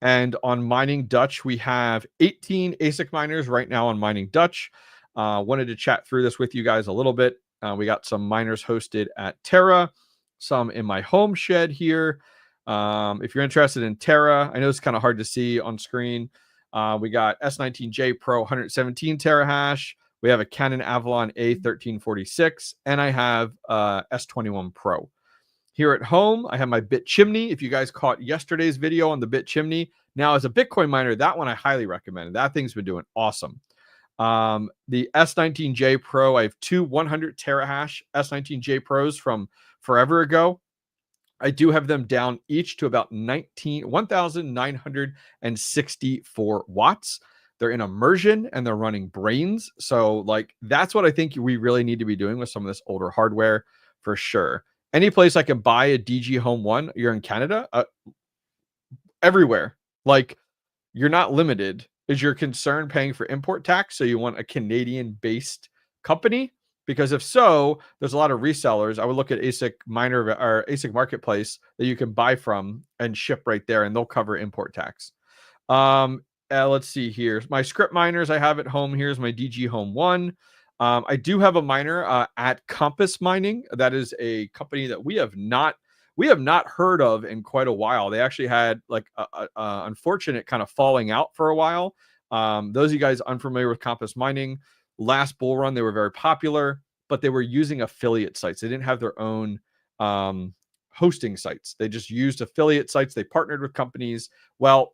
And on Mining Dutch, we have 18 ASIC miners right now on Mining Dutch. Wanted to chat through this with you guys a little bit. We got some miners hosted at Tera, some in my home shed here. If you're interested in Tera, I know it's kind of hard to see on screen. We got S19J Pro 117 terahash. We have a Canon Avalon A1346, and I have S21 Pro. Here at home, I have my Bit Chimney. If you guys caught yesterday's video on the Bit Chimney, now as a Bitcoin miner, that one I highly recommend. That thing's been doing awesome. The S19J Pro, I have two 100 terahash S19J Pros from forever ago. I do have them down each to about 1,964 watts. They're in immersion and they're running brains. So like, that's what I think we really need to be doing with some of this older hardware for sure. Any place I can buy a DG Home 1, you're in Canada, everywhere. Like, you're not limited. Is your concern paying for import tax? So you want a Canadian-based company? Because if so, there's a lot of resellers. I would look at ASIC Miner or ASIC Marketplace that you can buy from and ship right there, and they'll cover import tax. Let's see here. My script miners I have at home. Here's my DG Home 1. I do have a miner at Compass Mining. That is a company that we have not heard of in quite a while. They actually had like a unfortunate kind of falling out for a while. Those of you guys unfamiliar with Compass Mining, last bull run they were very popular, but they were using affiliate sites. They didn't have their own hosting sites. They just used affiliate sites. They partnered with companies. Well,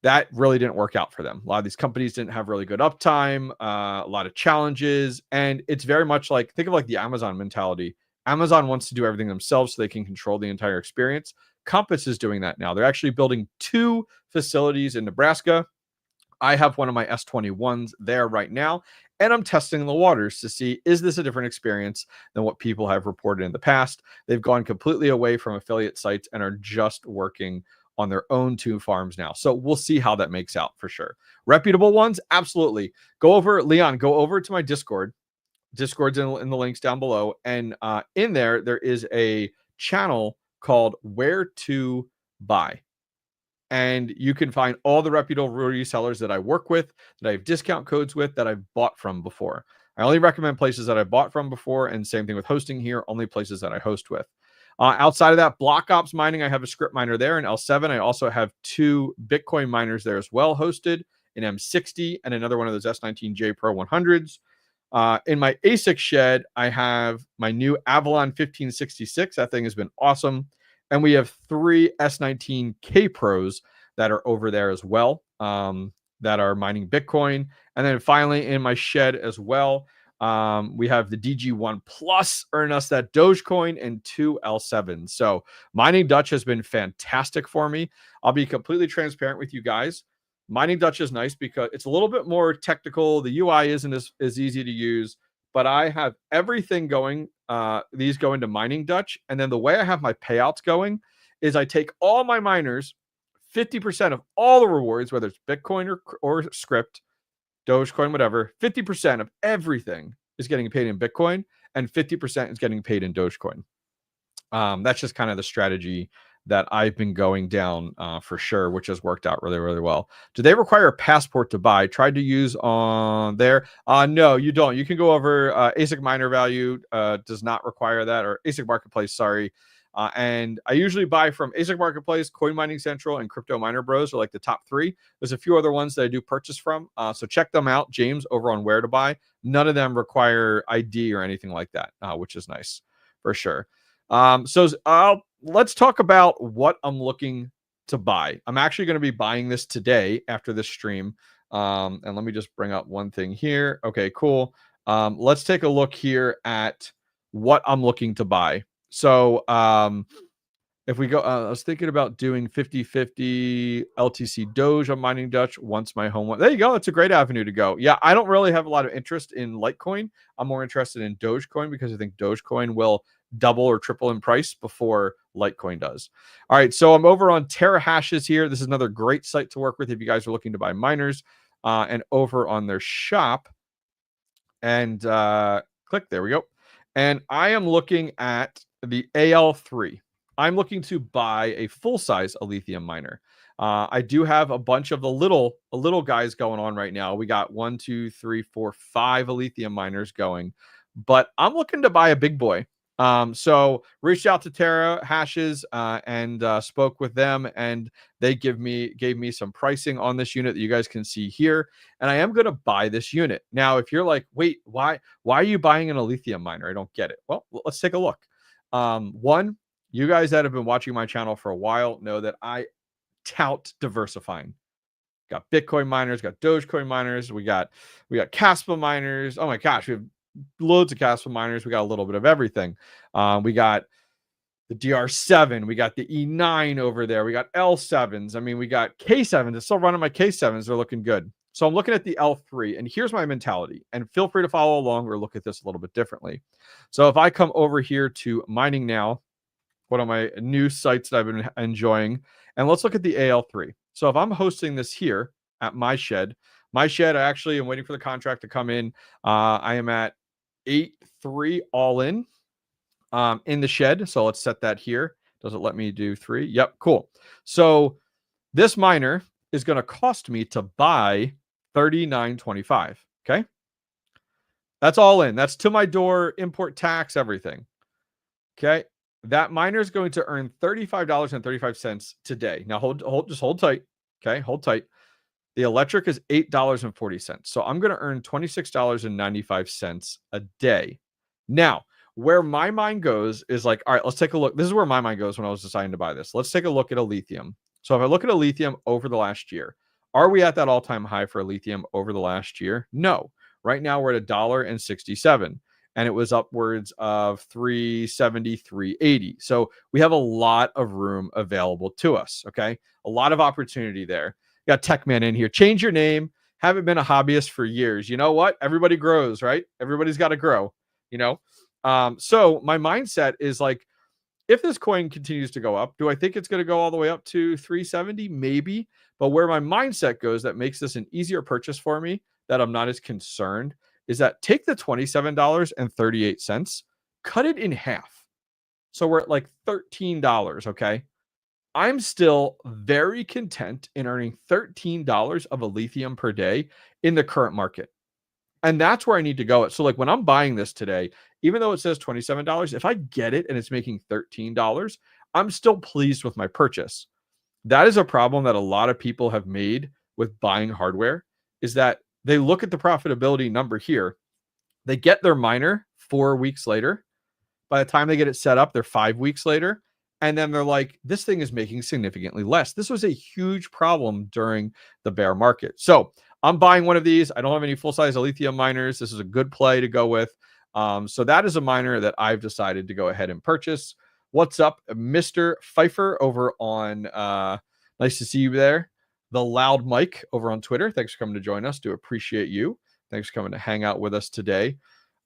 that really didn't work out for them. A lot of these companies didn't have really good uptime, a lot of challenges, and it's very much like, think of like the Amazon mentality. Amazon wants to do everything themselves so they can control the entire experience. Compass is doing that now. They're actually building 2 facilities in Nebraska. I have one of my S21s there right now, and I'm testing the waters to see, is this a different experience than what people have reported in the past? They've gone completely away from affiliate sites and are just working on their own 2 farms now. So we'll see how that makes out for sure. Reputable ones, absolutely. Go over, Leon, go over to my Discord. Discord's in the links down below. And in there is a channel called Where to Buy. And you can find all the reputable resellers that I work with, that I have discount codes with, that I've bought from before. I only recommend places that I've bought from before, and same thing with hosting here, only places that I host with. Outside of that, Block Ops Mining, I have a script miner there in L7. I also have 2 Bitcoin miners there as well, hosted in M60 and another one of those S19J Pro 100s. In my ASIC shed, I have my new Avalon 1566. That thing has been awesome. And we have 3 S19K Pros that are over there as well, that are mining Bitcoin. And then finally, in my shed as well, we have the DG1 Plus earn us that Dogecoin and 2 L7s. So mining Dutch has been fantastic for me. I'll be completely transparent with you guys. Mining Dutch is nice because it's a little bit more technical. The UI isn't as easy to use, but I have everything going. These go into Mining Dutch. And then the way I have my payouts going is I take all my miners, 50% of all the rewards, whether it's Bitcoin or script, Dogecoin, whatever, 50% of everything is getting paid in Bitcoin and 50% is getting paid in Dogecoin. That's just kind of the strategy that I've been going down for sure, which has worked out really, really well. Do they require a passport to buy? Tried to use on there. No, you don't. You can go over ASIC miner value does not require that, or ASIC marketplace, sorry. And I usually buy from ASIC Marketplace, Coin Mining Central, and Crypto Miner Bros are like the top 3. There's a few other ones that I do purchase from. So check them out, James, over on Where to Buy. None of them require ID or anything like that, which is nice for sure. Let's talk about what I'm looking to buy. I'm actually going to be buying this today after this stream. And let me just bring up one thing here. Okay, cool. Let's take a look here at what I'm looking to buy. So if we go, I was thinking about doing 50-50 LTC Doge on Mining Dutch once my home went. There you go. That's a great avenue to go. Yeah, I don't really have a lot of interest in Litecoin. I'm more interested in Dogecoin because I think Dogecoin will double or triple in price before Litecoin does. All right, so I'm over on Tera Hashes here. This is another great site to work with if you guys are looking to buy miners. And over on their shop, and click, there we go. And I am looking at the AL3. I'm looking to buy a full-size lithium miner. I do have a bunch of the little guys going on right now. We got 1, 2, 3, 4, 5 lithium miners going, but I'm looking to buy a big boy. So reached out to Tera Hashes and spoke with them, and they gave me some pricing on this unit that you guys can see here. And I am going to buy this unit. Now, if you're like, wait, why are you buying a lithium miner? I don't get it. Well, let's take a look. One, you guys that have been watching my channel for a while know that I tout diversifying. Got Bitcoin miners, got Dogecoin miners, we got Kaspa miners. Oh my gosh, we have loads of Kaspa miners. We got a little bit of everything. We got the DR7, we got the E9 over there, we got L7s. I mean, we got K7s. It's still running my K7s. They're looking good. So I'm looking at the L3, and here's my mentality. And feel free to follow along or look at this a little bit differently. So if I come over here to Mining Now, one of my new sites that I've been enjoying, and let's look at the AL3. So if I'm hosting this here at my shed, I actually am waiting for the contract to come in. I am at 8.3 all in the shed. So let's set that here. Does it let me do 3? Yep, cool. So this miner is going to cost me to buy $39.25. Okay. That's all in. That's to my door, import tax, everything. Okay. That miner is going to earn $35.35 today. Now just hold tight. Okay. Hold tight. The electric is $8.40. So I'm going to earn $26.95 a day. Now, where my mind goes is like, all right, let's take a look. This is where my mind goes when I was deciding to buy this. Let's take a look at a lithium. So if I look at a lithium over the last year, are we at that all-time high for a lithium over the last year? No. Right now we're at $1.67, and it was upwards of 370, 380. So we have a lot of room available to us. Okay. A lot of opportunity there. Got Techman in here. Change your name. Haven't been a hobbyist for years. You know what? Everybody grows, right? Everybody's got to grow, you know? So my mindset is like, if this coin continues to go up, do I think it's going to go all the way up to 370? Maybe. But where my mindset goes that makes this an easier purchase for me, that I'm not as concerned, is that take the $27.38, cut it in half. So we're at like $13, okay? I'm still very content in earning $13 of a lithium per day in the current market. And that's where I need to go. So like when I'm buying this today, even though it says $27, if I get it and it's making $13, I'm still pleased with my purchase. That is a problem that a lot of people have made with buying hardware, is that they look at the profitability number here. They get their miner 4 weeks later. By the time they get it set up, they're 5 weeks later. And then they're like, this thing is making significantly less. This was a huge problem during the bear market. So I'm buying one of these. I don't have any full-size lithium miners. This is a good play to go with. So that is a miner that I've decided to go ahead and purchase. What's up, Mr. Pfeiffer over on, nice to see you there. The Loud Mike over on Twitter. Thanks for coming to join us. Do appreciate you. Thanks for coming to hang out with us today.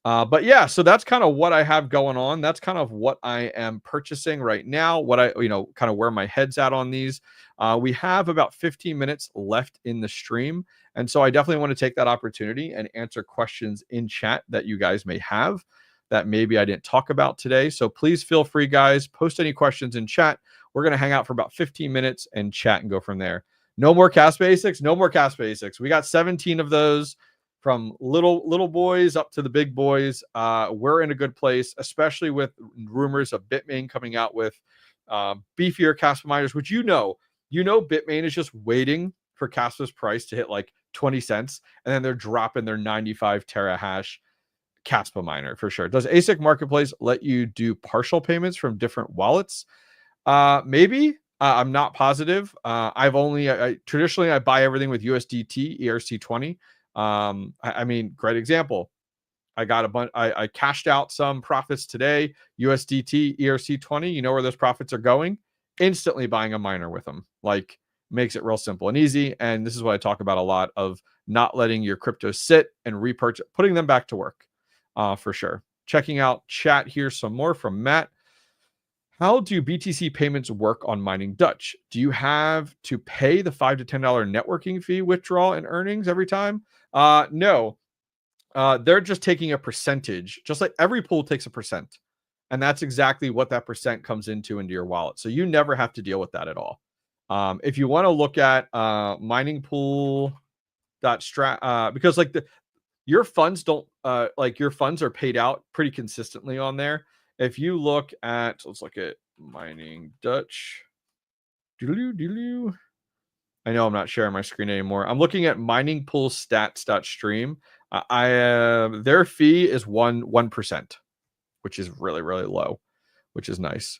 But yeah, so that's kind of what I have going on. That's kind of what I am purchasing right now. What I, kind of where my head's at on these. We have about 15 minutes left in the stream. And so I definitely want to take that opportunity and answer questions in chat that you guys may have that maybe I didn't talk about today. So please feel free, guys, post any questions in chat. We're going to hang out for about 15 minutes and chat and go from there. No more cast basics. No more cast basics. We got 17 of those. From little boys up to the big boys. We're in a good place, especially with rumors of Bitmain coming out with beefier Casper miners, which Bitmain is just waiting for Casper's price to hit like 20 cents, and then they're dropping their 95 terahash Casper miner for sure. Does ASIC Marketplace let you do partial payments from different wallets? Maybe. I'm not positive. Traditionally I buy everything with USDT ERC20. I mean, great example. I got a bunch. I cashed out some profits today. USDT ERC20. You know where those profits are going? Instantly buying a miner with them. Like, makes it real simple and easy. And this is what I talk about a lot, of not letting your crypto sit and repurchase, putting them back to work, for sure. Checking out chat here some more from Matt. How do BTC payments work on mining Dutch? Do you have to pay the $5 to $10 networking fee withdrawal and earnings every time? No. They're just taking a percentage, just like every pool takes a percent. And that's exactly what that percent comes into your wallet. So you never have to deal with that at all. If you want to look at mining pool because like your funds don't your funds are paid out pretty consistently on there. If you look at, let's look at mining Dutch. I know I'm not sharing my screen anymore. I'm looking at miningpoolstats.stream. Their fee is 1%, which is really, really low, which is nice.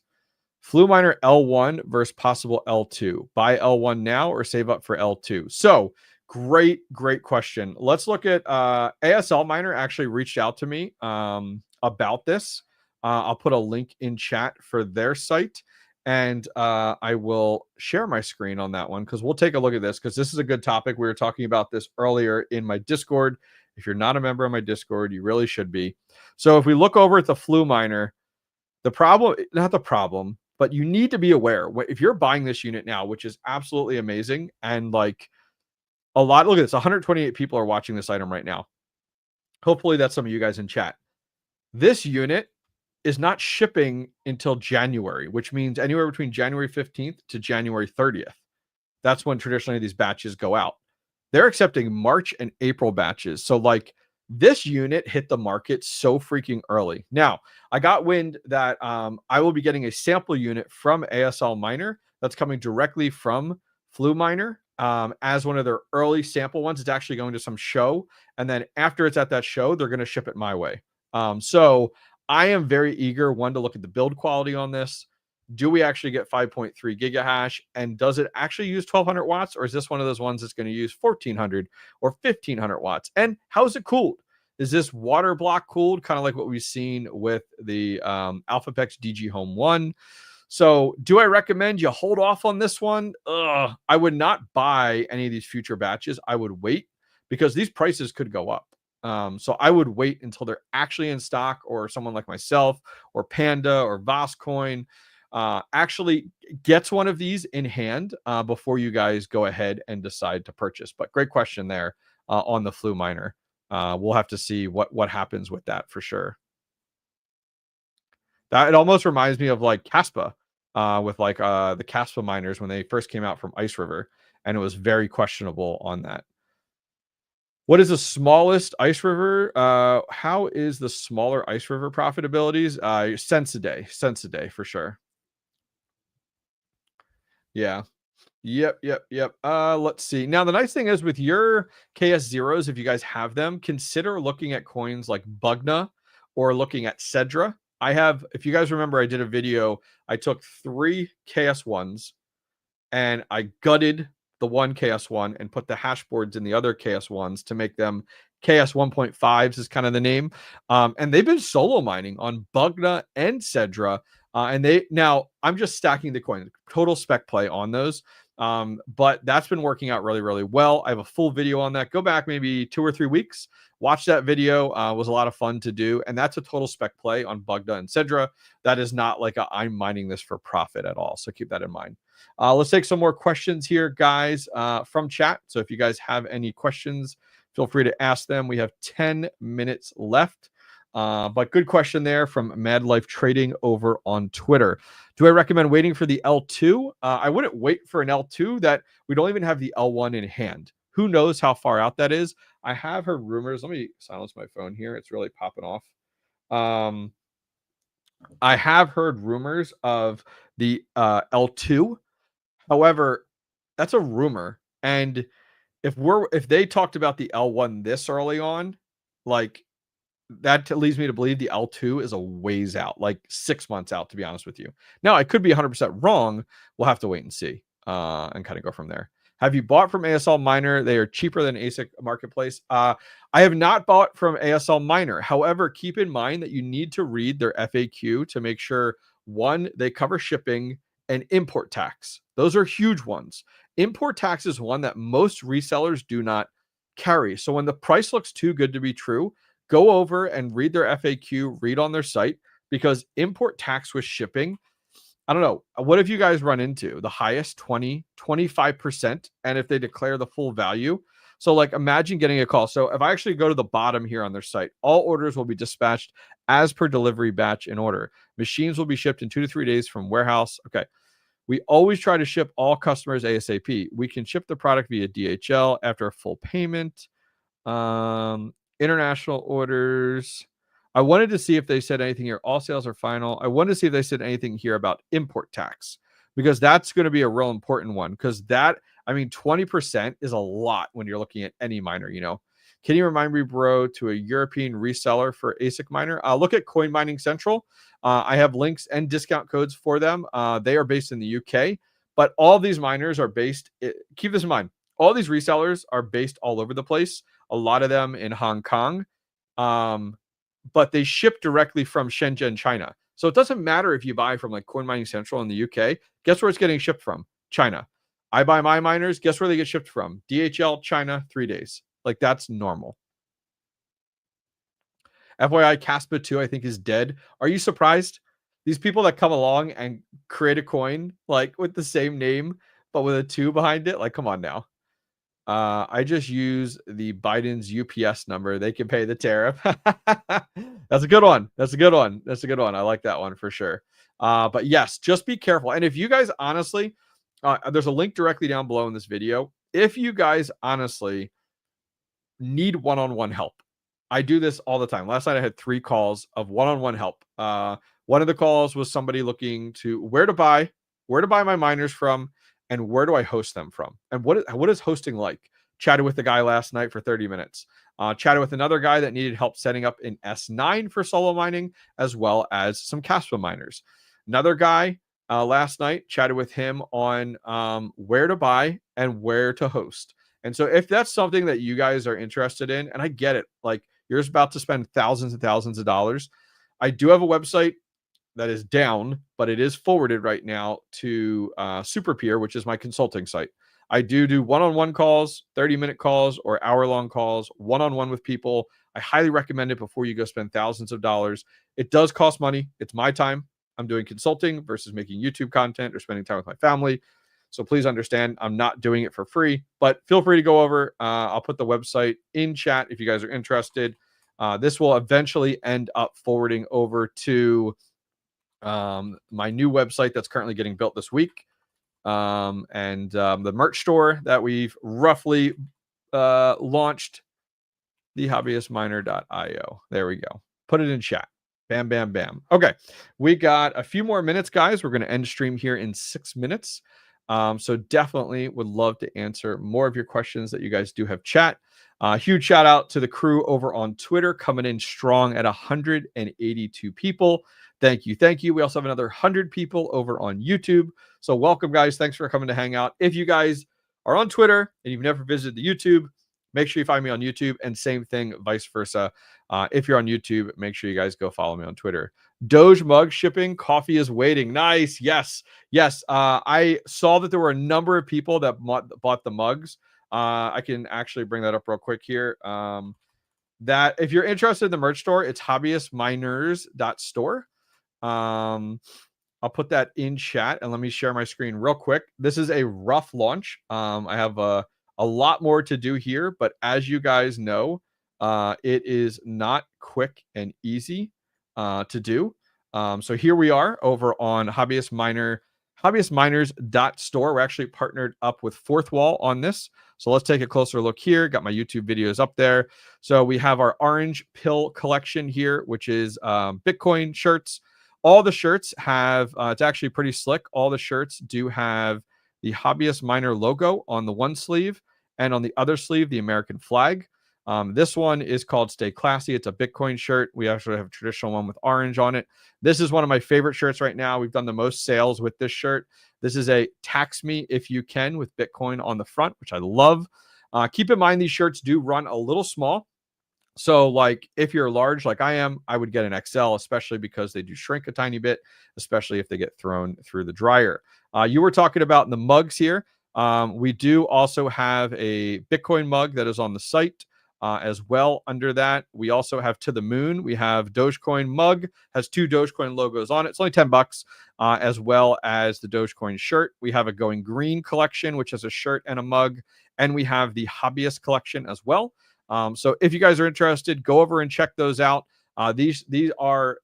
Flu miner L1 versus possible L2. Buy L1 now or save up for L2? So great question. Let's look at ASL Miner actually reached out to me about this. I'll put a link in chat for their site, and I will share my screen on that one because we'll take a look at this because this is a good topic. We were talking about this earlier in my Discord. If you're not a member of my Discord, you really should be. So if we look over at the Flu miner, but you need to be aware if you're buying this unit now, which is absolutely amazing. And like look at this, 128 people are watching this item right now. Hopefully that's some of you guys in chat. This unit is not shipping until January, which means anywhere between January 15th to January 30th. That's when traditionally these batches go out. They're accepting March and April batches. So like This unit hit the market so freaking early. Now, I got wind that I will be getting a sample unit from ASLMiner that's coming directly from 𝐓𝐫𝐿miner as one of their early sample ones. It's actually going to some show, and then after it's at that show, they're going to ship it my way. So I am very eager, one, to look at the build quality on this. Do we actually get 5.3 gigahash? And does it actually use 1200 watts? Or is this one of those ones that's going to use 1400 or 1500 watts? And how is it cooled? Is this water block cooled? Kind of like what we've seen with the 𝐓𝐵𝐿 DG Home 1. So do I recommend you hold off on this one? I would not buy any of these future batches. I would wait because these prices could go up. So I would wait until they're actually in stock, or someone like myself or Panda or VOSCoin actually gets one of these in hand before you guys go ahead and decide to purchase. But great question there on the 𝐓𝐫𝐿miner. We'll have to see what happens with that for sure. That it almost reminds me of like 𝐃𝐢𝐬𝐬𝐜𝐿 with like the 𝐃𝐢𝐬𝐬 miners when they first came out from Ice River, and it was very questionable on that. What is the smallest Ice River? How is the smaller Ice River profitabilities? Cents a day for sure. Yeah. Yep. Let's see. Now, the nice thing is with your KS0s, if you guys have them, consider looking at coins like 𝐵𝐼𝐻 or looking at 𝐶EDRA. I have, if you guys remember, I did a video. I took 3 KS1s and I gutted the one KS1 and put the hash boards in the other KS1s to make them KS 1.5s is kind of the name. And they've been solo mining on 𝐵𝐻 and 𝐶EDRA. And now I'm just stacking the coin, total spec play on those. But that's been working out really, really well. I have a full video on that. Go back maybe 2 or 3 weeks. Watch that video. It was a lot of fun to do. And that's a total spec play on 𝐵𝐻 and 𝐶EDRA. That is not like I'm mining this for profit at all. So keep that in mind. Let's take some more questions here, guys, from chat. So if you guys have any questions, feel free to ask them. We have 10 minutes left. But good question there from Mad Life Trading over on Twitter. Do I recommend waiting for the L2? I wouldn't wait for an L2 that we don't even have the L1 in hand. Who knows how far out that is? I have heard rumors. Let me silence my phone here. It's really popping off. I have heard rumors of the L2. However, that's a rumor. And if they talked about the L1 this early on, like, that leads me to believe the L2 is a ways out, like 6 months out, to be honest with you. Now, I could be 100% wrong. We'll have to wait and see and kind of go from there. Have you bought from ASLMiner? They are cheaper than ASIC Marketplace. I have not bought from ASLMiner. However, keep in mind that you need to read their FAQ to make sure, one, they cover shipping and import tax. Those are huge ones. Import tax is one that most resellers do not carry. So when the price looks too good to be true, go over and read their FAQ, read on their site, because import tax with shipping, I don't know. What have you guys run into? The highest 20, 25%. And if they declare the full value. So like imagine getting a call. So if I actually go to the bottom here on their site, all orders will be dispatched as per delivery batch in order. Machines will be shipped in 2 to 3 days from warehouse. Okay. We always try to ship all customers ASAP. We can ship the product via DHL after a full payment. International orders. I wanted to see if they said anything here. All sales are final. I wanted to see if they said anything here about import tax, because that's going to be a real important one. Because that, I mean, 20% is a lot when you're looking at any miner, you know. Can you remind me, bro, to a European reseller for ASIC miner? Look at Coin Mining Central. I have links and discount codes for them. They are based in the UK, but all these miners are based, keep this in mind, all these resellers are based all over the place. A lot of them in Hong Kong, but they ship directly from Shenzhen, China. So it doesn't matter if you buy from like Coin Mining Central in the UK. Guess where it's getting shipped from? China. I buy my miners. Guess where they get shipped from? DHL, China, 3 days. Like, that's normal. FYI, 𝐃𝐢𝐬𝐼 2, I think, is dead. Are you surprised? These people that come along and create a coin like with the same name but with a 2 behind it, like, come on now. I just use the Biden's UPS number. They can pay the tariff. That's a good one. That's a good one. That's a good one. I like that one for sure. But yes, just be careful. And if you guys honestly, there's a link directly down below in this video. If you guys honestly need one-on-one help, I do this all the time. Last night I had 3 calls of one-on-one help. One of the calls was somebody looking to where to buy my miners from, and where do I host them from, and what is hosting like. Chatted with the guy last night for 30 minutes. Chatted with another guy that needed help setting up an S9 for solo mining, as well as some Caspa miners. Another guy last night, chatted with him on where to buy and where to host. And so if that's something that you guys are interested in, and I get it, like you're just about to spend thousands and thousands of dollars. I do have a website that is down, but it is forwarded right now to SuperPeer, which is my consulting site. I do one-on-one calls, 30-minute calls, or hour-long calls, one-on-one with people. I highly recommend it before you go spend thousands of dollars. It does cost money. It's my time. I'm doing consulting versus making YouTube content or spending time with my family. So please understand, I'm not doing it for free, but feel free to go over. I'll put the website in chat if you guys are interested. This will eventually end up forwarding over to my new website that's currently getting built this week. And the merch store that we've roughly launched, TheHobbyistMiner.io. There we go. Put it in chat. Bam, bam, bam. Okay. We got a few more minutes, guys. We're going to end stream here in 6 minutes. So definitely would love to answer more of your questions that you guys do have chat. Huge shout out to the crew over on Twitter, coming in strong at 182 people. Thank you. Thank you. We also have another 100 people over on YouTube. So welcome, guys. Thanks for coming to hang out. If you guys are on Twitter and you've never visited the YouTube, make sure you find me on YouTube, and same thing, vice versa. If you're on YouTube, make sure you guys go follow me on Twitter. Doge mug shipping, coffee is waiting. Nice. Yes. Yes. I saw that there were a number of people that bought the mugs. I can actually bring that up real quick here. That if you're interested in the merch store, it's hobbyistminers.store. I'll put that in chat, and let me share my screen real quick. This is a rough launch. I have a lot more to do here, but as you guys know, it is not quick and easy to do. So here we are over on hobbyistminers.store. We're actually partnered up with Fourth Wall on this. So let's take a closer look here. Got my YouTube videos up there. So we have our orange pill collection here, which is Bitcoin shirts. All the shirts have, it's actually pretty slick. All the shirts do have the Hobbyist Miner logo on the one sleeve, and on the other sleeve, the American flag. This one is called Stay Classy. It's a Bitcoin shirt. We actually have a traditional one with orange on it. This is one of my favorite shirts right now. We've done the most sales with this shirt. This is a tax me if you can with Bitcoin on the front, which I love. Keep in mind, these shirts do run a little small. So like if you're large like I am, I would get an XL, especially because they do shrink a tiny bit, especially if they get thrown through the dryer. You were talking about the mugs here. We do also have a Bitcoin mug that is on the site. As well, under that, we also have To the Moon. We have Dogecoin mug, has 2 Dogecoin logos on it. It's only $10, as well as the Dogecoin shirt. We have a Going Green collection, which is a shirt and a mug, and we have the Hobbyist collection as well. So if you guys are interested, go over and check those out. These are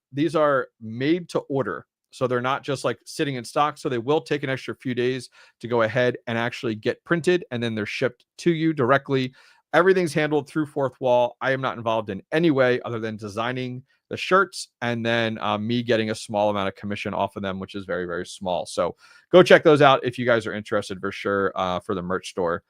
made to order. So they're not just like sitting in stock. So they will take an extra few days to go ahead and actually get printed, and then they're shipped to you directly. Everything's handled through Fourth Wall. I am not involved in any way other than designing the shirts, and then me getting a small amount of commission off of them, which is very, very small. So go check those out if you guys are interested for sure, for the merch store,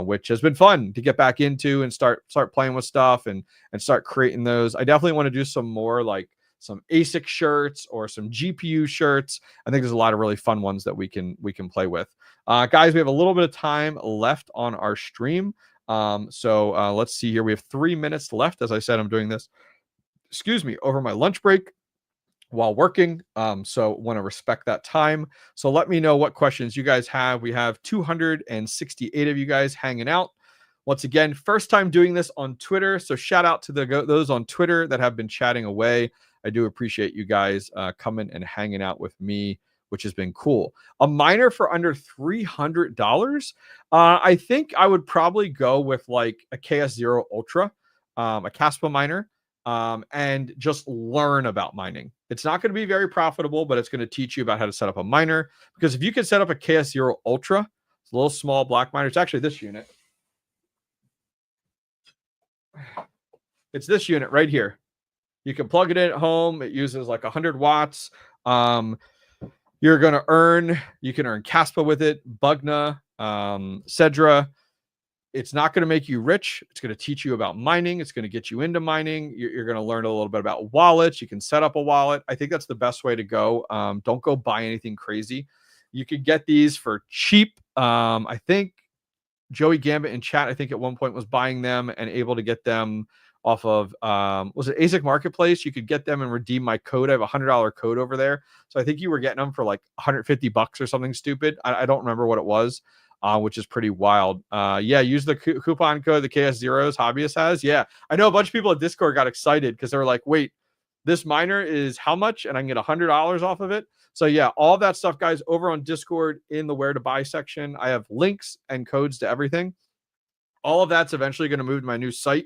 which has been fun to get back into and start playing with stuff and start creating those. I definitely want to do some more like some ASIC shirts or some GPU shirts. I think there's a lot of really fun ones that we can play with. Guys, we have a little bit of time left on our stream. So let's see here. We have 3 minutes left. As I said, I'm doing this, over my lunch break while working. So want to respect that time. So let me know what questions you guys have. We have 268 of you guys hanging out. Once again, first time doing this on Twitter. So shout out to those on Twitter that have been chatting away. I do appreciate you guys coming and hanging out with me, which has been cool. A miner for under $300. I think I would probably go with like a KS0 Ultra, a Caspa miner, and just learn about mining. It's not going to be very profitable, but it's going to teach you about how to set up a miner. Because if you can set up a KS0 Ultra, it's a little small black miner. It's actually this unit. It's this unit right here. You can plug it in at home. It uses like 100 watts. You're going to earn, you can earn CASPA with it, Bugna, Cedra. It's not going to make you rich. It's going to teach you about mining. It's going to get you into mining. You're going to learn a little bit about wallets. You can set up a wallet. I think that's the best way to go. Don't go buy anything crazy. You could get these for cheap. I think Joey Gambit in chat, I think at one point was buying them and able to get them off of, was it ASIC Marketplace? You could get them and redeem my code. I have a $100 code over there. So I think you were getting them for like $150 or something stupid. I don't remember what it was. Which is pretty wild. Yeah, use the coupon code the KS0s Hobbyist has. Yeah, I know a bunch of people at Discord got excited because they were like, wait, this miner is how much? And I can get $100 off of it. So yeah, all that stuff, guys, over on Discord in the where to buy section. I have links and codes to everything. All of that's eventually going to move to my new site.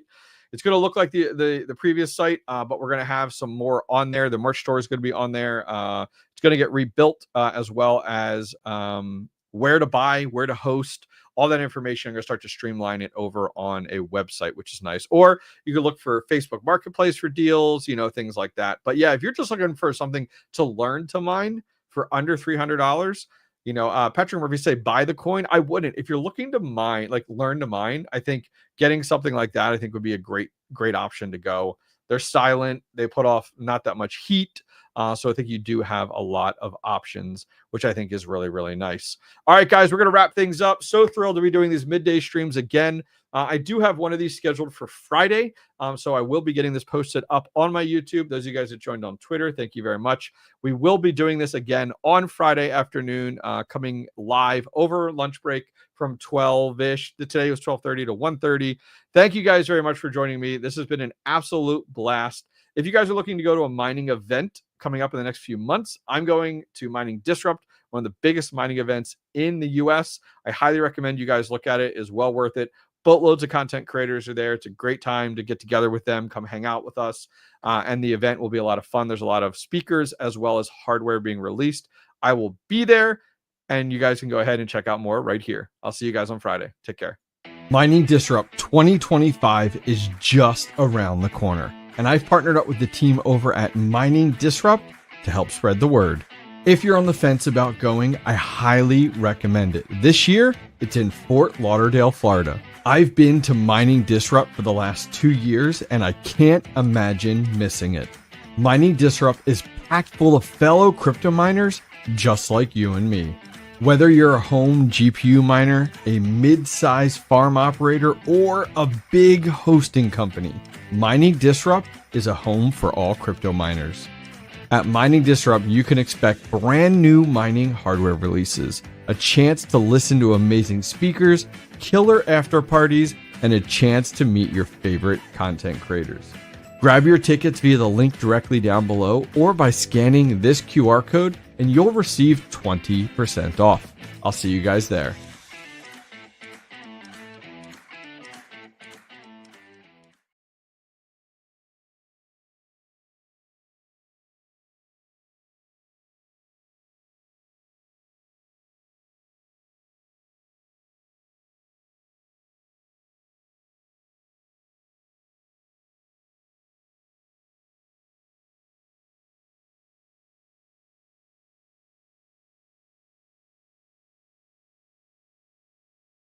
It's going to look like the previous site, but we're going to have some more on there. The merch store is going to be on there. It's going to get rebuilt as well as where to buy, where to host, all that information. I'm going to start to streamline it over on a website, which is nice. Or you can look for Facebook Marketplace for deals, things like that. But yeah, if you're just looking for something to learn to mine for under $300, Patrick Murphy say buy the coin. I wouldn't. If you're looking to mine, like learn to mine, I think getting something like that, I think would be a great option to go. They're silent. They put off not that much heat. So I think you do have a lot of options, which I think is really, really nice. All right, guys, we're going to wrap things up. So thrilled to be doing these midday streams again. I do have one of these scheduled for Friday. So I will be getting this posted up on my YouTube. Those of you guys that joined on Twitter, thank you very much. We will be doing this again on Friday afternoon, coming live over lunch break from 12-ish. Today was 12:30 to 1:30. Thank you guys very much for joining me. This has been an absolute blast. If you guys are looking to go to a mining event coming up in the next few months, I'm going to Mining Disrupt, one of the biggest mining events in the US. I highly recommend you guys look at it. It's well worth it. Boatloads of content creators are there. It's a great time to get together with them, come hang out with us. And the event will be a lot of fun. There's a lot of speakers as well as hardware being released. I will be there, and you guys can go ahead and check out more right here. I'll see you guys on Friday. Take care. Mining Disrupt 2025 is just around the corner, and I've partnered up with the team over at Mining Disrupt to help spread the word. If you're on the fence about going, I highly recommend it. This year, it's in Fort Lauderdale, Florida. I've been to Mining Disrupt for the last 2 years, and I can't imagine missing it. Mining Disrupt is packed full of fellow crypto miners just like you and me. Whether you're a home GPU miner, a mid-size farm operator, or a big hosting company, Mining Disrupt is a home for all crypto miners. At Mining Disrupt, you can expect brand new mining hardware releases, a chance to listen to amazing speakers, killer after parties, and a chance to meet your favorite content creators. Grab your tickets via the link directly down below or by scanning this QR code, and you'll receive 20% off. I'll see you guys there.